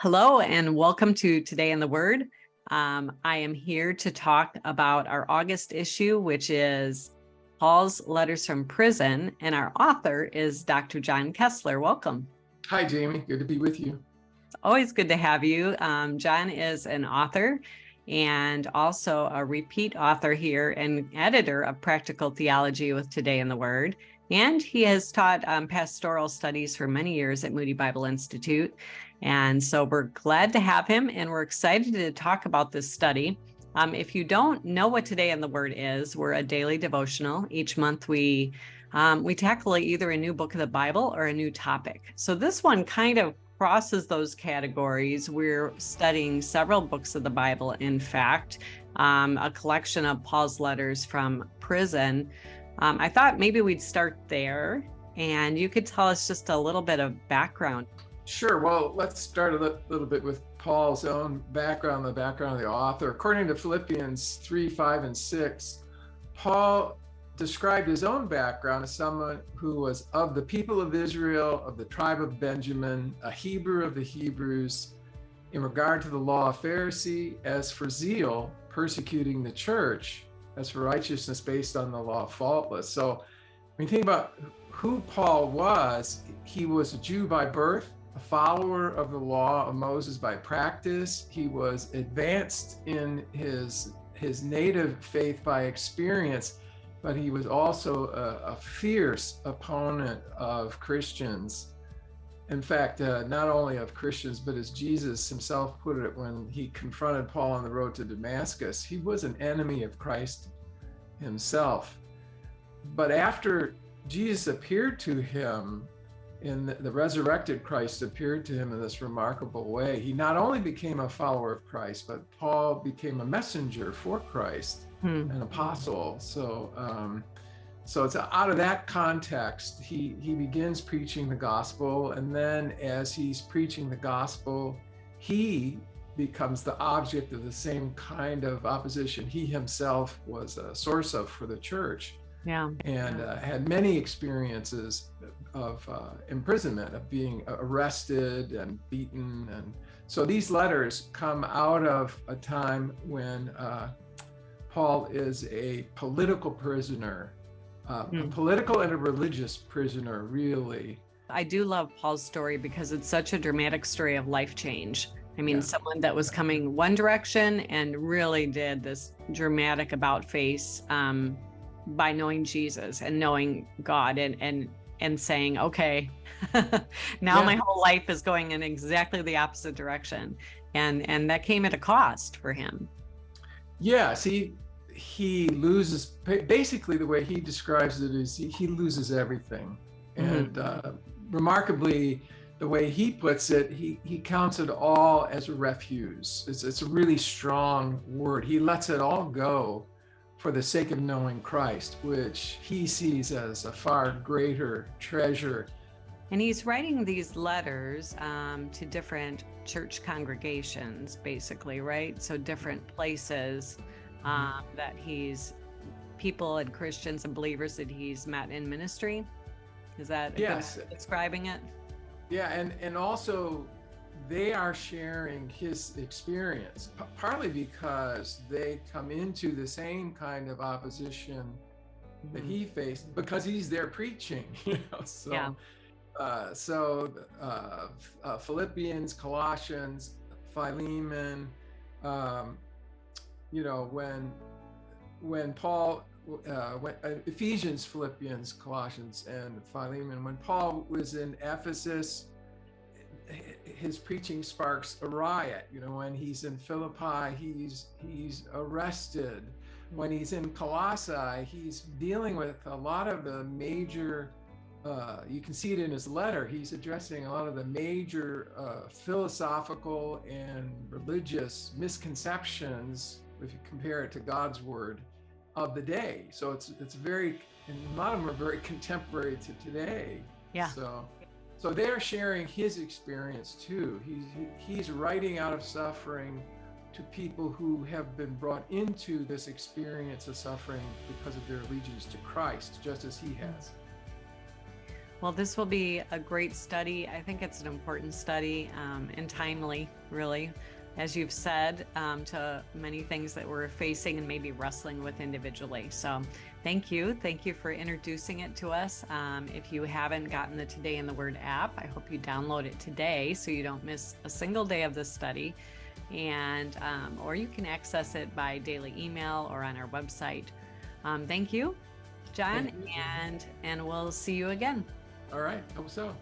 Hello, and welcome to Today in the Word. I am here to talk about our August issue, which is Paul's Letters from Prison, and our author is Dr. John Koessler. Welcome. Hi, Jamie. Good to be with you. It's always good to have you. John is an author and also a repeat author here and editor of Practical Theology with Today in the Word. And he has taught pastoral studies for many years at Moody Bible Institute. And so we're glad to have him, and we're excited to talk about this study. If you don't know what Today in the Word is, we're a daily devotional. Each month we tackle either a new book of the Bible or a new topic. So this one kind of crosses those categories. We're studying several books of the Bible, in fact, a collection of Paul's letters from prison. I thought maybe we'd start there, and you could tell us just a little bit of background. Sure. Well, let's start a little bit with Paul's own background, the background of the author. According to Philippians 3, 5, and 6, Paul described his own background as someone who was of the people of Israel, of the tribe of Benjamin, a Hebrew of the Hebrews, in regard to the law of Pharisee, as for zeal, persecuting the church, as for righteousness based on the law, faultless. So when you think about who Paul was, he was a Jew by birth, a follower of the law of Moses by practice. He was advanced in his native faith by experience, but he was also a fierce opponent of Christians. In fact, not only of Christians, but as Jesus himself put it when he confronted Paul on the road to Damascus, he was an enemy of Christ himself. But after Jesus appeared to him, the resurrected Christ appeared to him in this remarkable way, he not only became a follower of Christ, but Paul became a messenger for Christ, an apostle. So it's out of that context, he begins preaching the gospel, and then as he's preaching the gospel, he becomes the object of the same kind of opposition he himself was a source of for the church. And had many experiences of imprisonment, of being arrested and beaten. And so these letters come out of a time when Paul is a political prisoner, a political and a religious prisoner, really. I do love Paul's story because it's such a dramatic story of life change. I mean, someone that was coming one direction and really did this dramatic about face by knowing Jesus and knowing God and saying, okay, now my whole life is going in exactly the opposite direction. And that came at a cost for him. Yes, he loses, basically the way he describes it is he loses everything. And remarkably, the way he puts it, he counts it all as a refuse. It's a really strong word. He lets it all go for the sake of knowing Christ, which he sees as a far greater treasure. And he's writing these letters to different church congregations, basically, right? So different places that people and Christians and believers that he's met in ministry. Is that a good way of describing it? Yeah, and also they are sharing his experience, partly because they come into the same kind of opposition that he faced because he's there preaching, Philippians, Colossians, Philemon, when Paul, Ephesians, Philippians, Colossians, and Philemon, when Paul was in Ephesus, his preaching sparks a riot. When he's in Philippi, he's arrested. When he's in Colossae, he's dealing with a lot of the major, you can see it in his letter, he's addressing a lot of the major philosophical and religious misconceptions, if you compare it to God's word, of the day. So it's very, and a lot of them are very contemporary to today. So they're sharing his experience too. He's writing out of suffering to people who have been brought into this experience of suffering because of their allegiance to Christ, just as he has. Well, this will be a great study. I think it's an important study and timely, really, as you've said, to many things that we're facing and maybe wrestling with individually. So thank you. Thank you for introducing it to us. If you haven't gotten the Today in the Word app, I hope you download it today so you don't miss a single day of this study. And or you can access it by daily email or on our website. Thank you, John, Thank you. and we'll see you again. All right. Hope so.